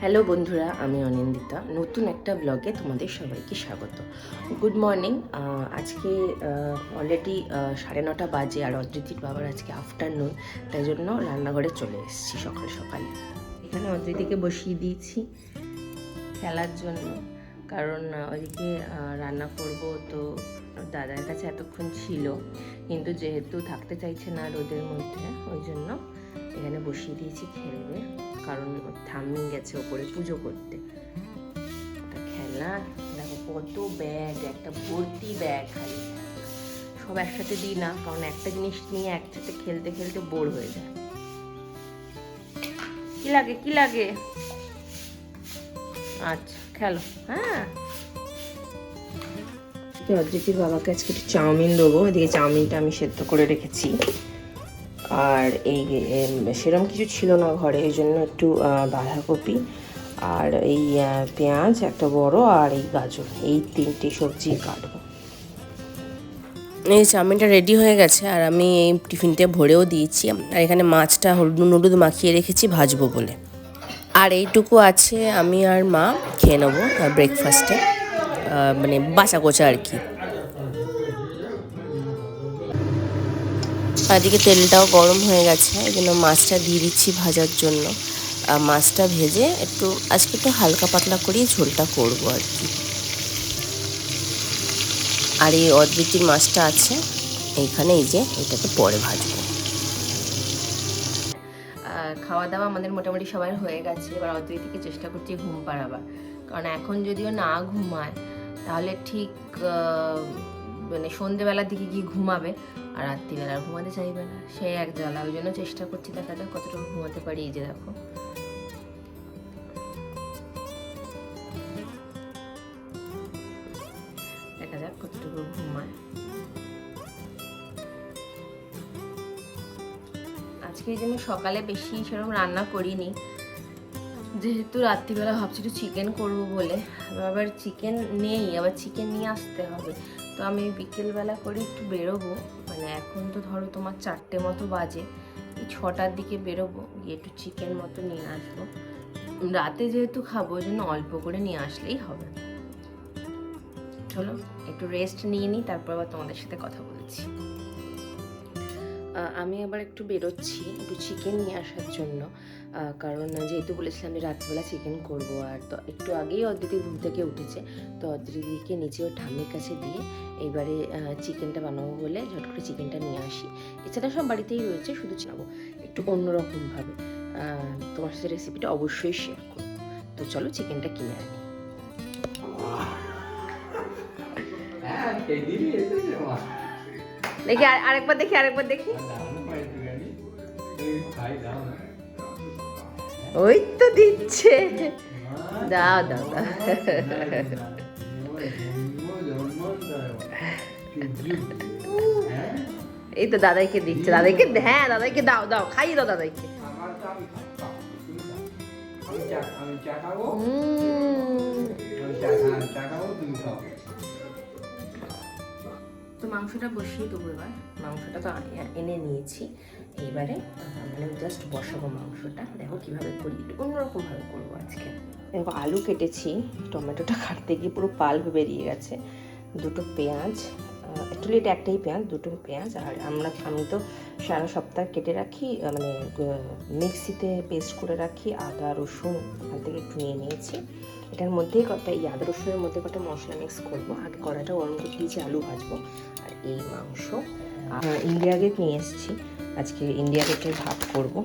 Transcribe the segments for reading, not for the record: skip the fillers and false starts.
Hello বন্ধুরা, আমি অনিন্দিতা। নতুন একটা ব্লগে তোমাদের সবাইকে স্বাগত। Good morning. আজকে অলরেডি 9:30 বাজে, আর অদ্রিতির বাবার আজকে আফটারনুন, তাই জন্য রান্নাঘরে চলে এসেছি সকাল সকাল। এখানে অদ্রিতিকে বসিয়ে দিয়েছি খেলার জন্য, কারণ ওইদিকে রান্না করব। তো দাদার কাছে এতক্ষণ ছিল, কিন্তু যেহেতু থাকতে চাইছে না রোদের মধ্যে, ওই জন্য এখানে বসিয়ে দিয়েছি খেলবে। কারণ ঠাম্মি গেছে ওপরে পুজো করতে। খেলা দেখো, কত ব্যাগ, একটা ভর্তি ব্যাগ। খালি সব একসাথে দিই না, কারণ একটা জিনিস নিয়ে একসাথে খেলতে খেলতে বোর হয়ে যায়। কি লাগে আচ্ছা খেলো। হ্যাঁ, অদ্রিতির বাবাকে আজকে একটু চাউমিন দেবো। এদিকে চাউমিনটা আমি সেদ্ধ করে রেখেছি, আর এই সেরকম কিছু ছিল না ঘরে, এই জন্য একটু বাঁধাকপি আর এই পেঁয়াজ একটা বড়, আর এই গাজর, এই 3টে সবজি কাটবো। এই চাউমিনটা রেডি হয়ে গেছে, আর আমি এই টিফিনটা ভরেও দিয়েছি। আর এখানে মাছটা হলুদ মাখিয়ে রেখেছি ভাজবো বলে। আর এইটুকু আছে, আমি আর মা খেয়ে নেবো ব্রেকফাস্টে, মানে বাঁচা কোচা আর কি। এদিকে তেলটাও গরম হয়ে গেছে, এই জন্য মাছটা দিয়ে দিচ্ছি ভাজার জন্য। মাছটা ভেজে একটু আজকে একটু হালকা পাতলা করেই ঝোলটা করবো আর কি। আর এই অদ্রিতির মাছটা আছে এইখানে, এই যে এটাকে পরে ভাজবো। খাওয়া দাওয়া আমাদের মোটামুটি সবার হয়ে গেছে। এবার অদ্রিতিকে চেষ্টা করছি ঘুম পাড়াবার, কারণ এখন যদিও না ঘুমায়, তাহলে ঠিক মানে সন্ধেবেলার দিকে গিয়ে ঘুমাবে, আর রাত্রিবেলা ঘুমাতে চাইবে না, সে এক জ্বালা। ওই জন্য চেষ্টা করছি, দেখা যাক কতটুকু ঘুমাতে পারি। এই যে দেখো, দেখা যাক কতটুকু ঘুমায়। আজকে এই জন্য সকালে বেশি সেরকম রান্না করিনি, যেহেতু রাত্রিবেলা ভাবছি একটু চিকেন করবো বলে। আবার চিকেন নেই, আবার চিকেন নিয়ে আসতে হবে। তো আমি বিকেলবেলা করে একটু বেরোবো, মানে এখন তো ধরো তোমার 4টে মতো বাজে, এই 6টার দিকে বেরোবো, গিয়ে একটু চিকেন মতো নিয়ে আসবো। রাতে যেহেতু খাবো, ওই জন্য অল্প করে নিয়ে আসলেই হবে। চলো একটু রেস্ট নিয়ে নিই, তারপর আবার তোমাদের সাথে কথা বলছি। আমি আবার একটু বেরোচ্ছি একটু চিকেন নিয়ে আসার জন্য, কারণ যেহেতু বলেছিলাম যে রাত্রিবেলা চিকেন করবো। আর তো একটু আগেই অদ্রিতি ঘুম থেকে উঠেছে, তো অদ্রিতিকে নিচে ওর ঠাম্মির কাছে দিয়ে এইবারে চিকেনটা বানাবো বলে ঝট করে চিকেনটা নিয়ে আসি। এছাড়া সব বাড়িতেই রয়েছে, শুধু চাবো একটু অন্যরকমভাবে। তোমার সাথে রেসিপিটা অবশ্যই শেয়ার করবো। তো চলো চিকেনটা কিনে আনি। দেখি আরেকবার দেখি। ওই তো দিচ্ছে, দাও। এই তো দাদাইকে দিচ্ছে, হ্যাঁ দাদাইকে দাও, খাইয়ে দাও দাদাইকে। তো মাংসটা বসিয়ে দেবো এবার। মাংসটা তো এনে নিয়েছি, এইবারে মানে জাস্ট বসাবো মাংসটা। দেখো কীভাবে করি, অন্যরকমভাবে করবো আজকে। দেখো আলু কেটেছি, টমেটোটা কাটতে গিয়ে পুরো পাল্প বেরিয়ে গেছে। 2টো পেঁয়াজ, অ্যাকচুয়ালি এটা একটাই পেঁয়াজ, 2টো পেঁয়াজ। আর আমি তো সারা সপ্তাহ কেটে রাখি, মানে মিক্সিতে পেস্ট করে রাখি আদা রসুন, ওখান থেকে একটু নিয়ে নিয়েছি। এটার মধ্যেই এই আদা রসুনের মধ্যে কটা মশলা মিক্স করবো। আগে কড়াটা গরম করে দিয়েছি, আলু ভাজবো। আর এই মাংস ইন্ডিয়া গেট নিয়ে এসেছি, আজকে ইন্ডিয়া গেটের ভাত করবো।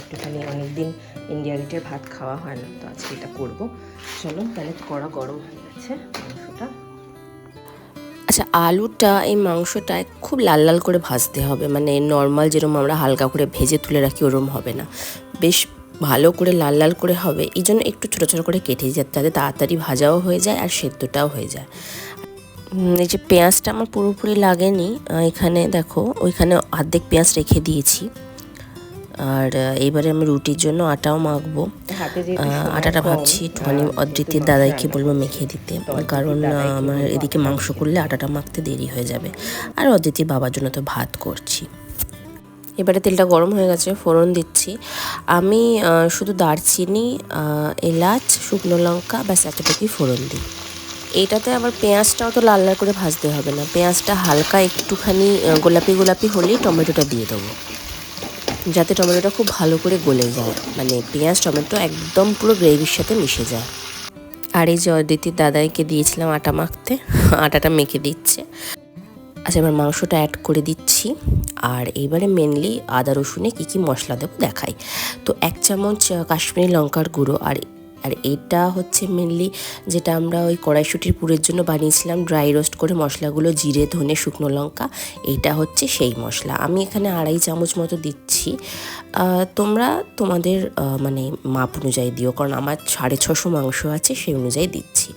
একটুখানি অনেকদিন ইন্ডিয়া গেটের ভাত খাওয়া হয় না, তো আজকে এটা করবো। চলো তাহলে কড়া গরম হয়ে গেছে, মাংসটা। আচ্ছা, আলুটা এই মাংসটায় খুব লাল লাল করে ভাজতে হবে, মানে নর্মাল যেরকম আমরা হালকা করে ভেজে তুলে রাখি ওরকম হবে না, বেশ ভালো করে লাল লাল করে হবে। এই জন্য একটু ছোটো ছোটো করে কেটে যাতে তাড়াতাড়ি ভাজাও হয়ে যায় আর সেদ্ধটাও হয়ে যায়। এই যে পেঁয়াজটা আমার পুরোপুরি লাগেনি, এখানে দেখো ওইখানে অর্ধেক পেঁয়াজ রেখে দিয়েছি। আর এইবারে আমি রুটির জন্য আটাও মাখবো। আটাটা ভাবছি একটুখানি অদ্রিতির দাদাইকে বলবো মেখে দিতে, কারণ আমার এদিকে মাংস করলে আটাটা মাখতে দেরি হয়ে যাবে। আর অদ্রিতির বাবার জন্য তো ভাত করছি। এবারে তেলটা গরম হয়ে গেছে, ফোড়ন দিচ্ছি। আমি শুধু দারচিনি, এলাচ, শুকনো লঙ্কা ব্যাস এতটুকুই ফোড়ন দিই। এইটাতে আবার পেঁয়াজটাও তো লাল লাল করে ভাজতে হবে না, পেঁয়াজটা হালকা একটুখানি গোলাপি গোলাপি হলেই টমেটোটা দিয়ে দেবো, যাতে টমেটোটা খুব ভালো করে গলে যায়, মানে পেঁয়াজ টমেটো একদম পুরো গ্রেভির সাথে মিশে যায়। আর এই যে অদিতির দাদাইকে দিয়েছিলাম আটা মাখতে, আটাটা মেখে দিচ্ছে। আচ্ছা, এবার মাংসটা অ্যাড করে দিচ্ছি। আর এইবারে মেনলি আদা রসুনে কী কী মশলা দেবো দেখাই। তো 1 চামচ কাশ্মীরি লঙ্কার গুঁড়ো, আর এটা হচ্ছে মেনলি যেটা আমরা ওই কড়াইশুঁটির পুরের জন্য বানিয়েছিলাম, ড্রাই রোস্ট করে মশলাগুলো, জিরে, ধনে, শুকনো লঙ্কা, এইটা হচ্ছে সেই মশলা। আমি এখানে 2.5 চামচ মতো দিচ্ছি। তোমরা তোমাদের মানে মাপ অনুযায়ী দিও, কারণ আমার 650 মাংস আছে, সেই অনুযায়ী দিচ্ছি।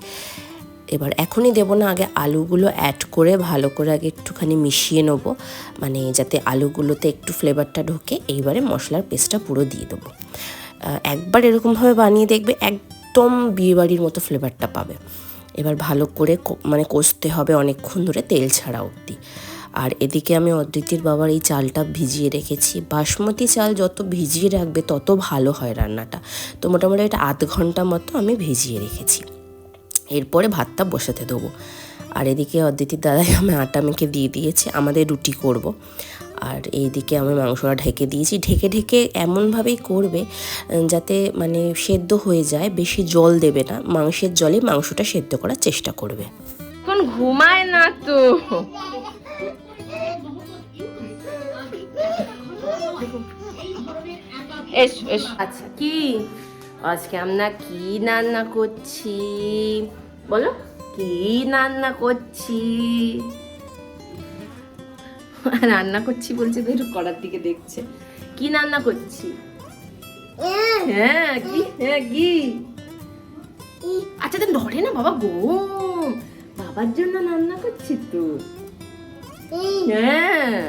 এবার এখনই দেবো না, আগে আলুগুলো অ্যাড করে ভালো করে আগে একটুখানি মিশিয়ে নেবো, মানে যাতে আলুগুলোতে একটু ফ্লেভারটা ঢোকে। এইবারে মশলার পেস্টটা পুরো দিয়ে দেবো। একবার এরকমভাবে বানিয়ে দেখবে, একদম বিয়েবাড়ির মতো ফ্লেভারটা পাবে। এবার ভালো করে মানে কষতে হবে অনেকক্ষণ ধরে, তেল ছাড়া অবধি। আর এদিকে আমি অদিতির বাবার এই চালটা ভিজিয়ে রেখেছি। বাসমতি চাল যত ভিজিয়ে রাখবে তত ভালো হয় রান্নাটা। তো মোটামুটি এটা 1/2 ঘন্টা মতো আমি ভিজিয়ে রেখেছি। এরপরে ভাতটা বসাতে দেবো। আর এদিকে অদিতির দাদাই আমি আটা মেখে দিয়ে দিয়েছে, আমাদের রুটি করব। আর এইদিকে আমি মাংসটা ঢেকে দিয়েছি। ঢেকে ঢেকে এমনভাবেই করবে যাতে মানে সেদ্ধ হয়ে যায়, বেশি জল দেবে না, মাংসের জলে মাংসটা সেদ্ধ করার চেষ্টা করবে। এখন ঘুমায় না তো, এসো এসো। আচ্ছা, কি আজকে আমরা কি রান্না করছি বলো, কি রান্না করছি? রান্না করছি বলছে তো, একটু কড়ার দিকে দেখছে। কি রান্না করছি? হ্যাঁ কি, হ্যাঁ কি? আচ্ছা তো ধরে না বাবা গো, বাবার জন্য রান্না করছি তো। হ্যাঁ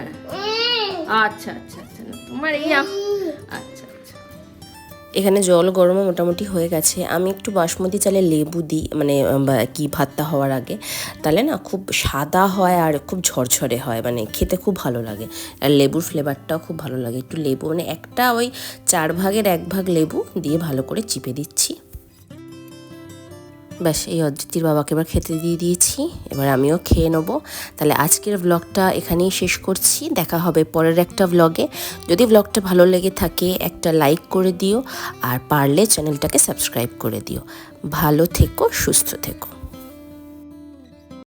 আচ্ছা আচ্ছা আচ্ছা, তোমার এই আচ্ছা আচ্ছা। এখানে জল গরমও মোটামুটি হয়ে গেছে। আমি একটু বাসমতি চালে লেবু দিই, মানে কি ভাতটা হওয়ার আগে, তাহলে না খুব সাদা হয় আর খুব ঝরঝরে হয়, মানে খেতে খুব ভালো লাগে। আর লেবুর ফ্লেভারটাও খুব ভালো লাগে। একটু লেবু মানে একটা ওই 4 ভাগের 1 ভাগ লেবু দিয়ে ভালো করে চিপে দিচ্ছি। ব্যাস, এই অদিতির বাবাকে এবার খেতে দিয়ে দিয়েছি, এবার আমিও খেয়ে নেবো। তাহলে আজকের ব্লগটা এখানেই শেষ করছি, দেখা হবে পরের একটা ব্লগে। যদি ব্লগটা ভালো লেগে থাকে একটা লাইক করে দিও, আর পারলে চ্যানেলটাকে সাবস্ক্রাইব করে দিও। ভালো থেকো, সুস্থ থেকো।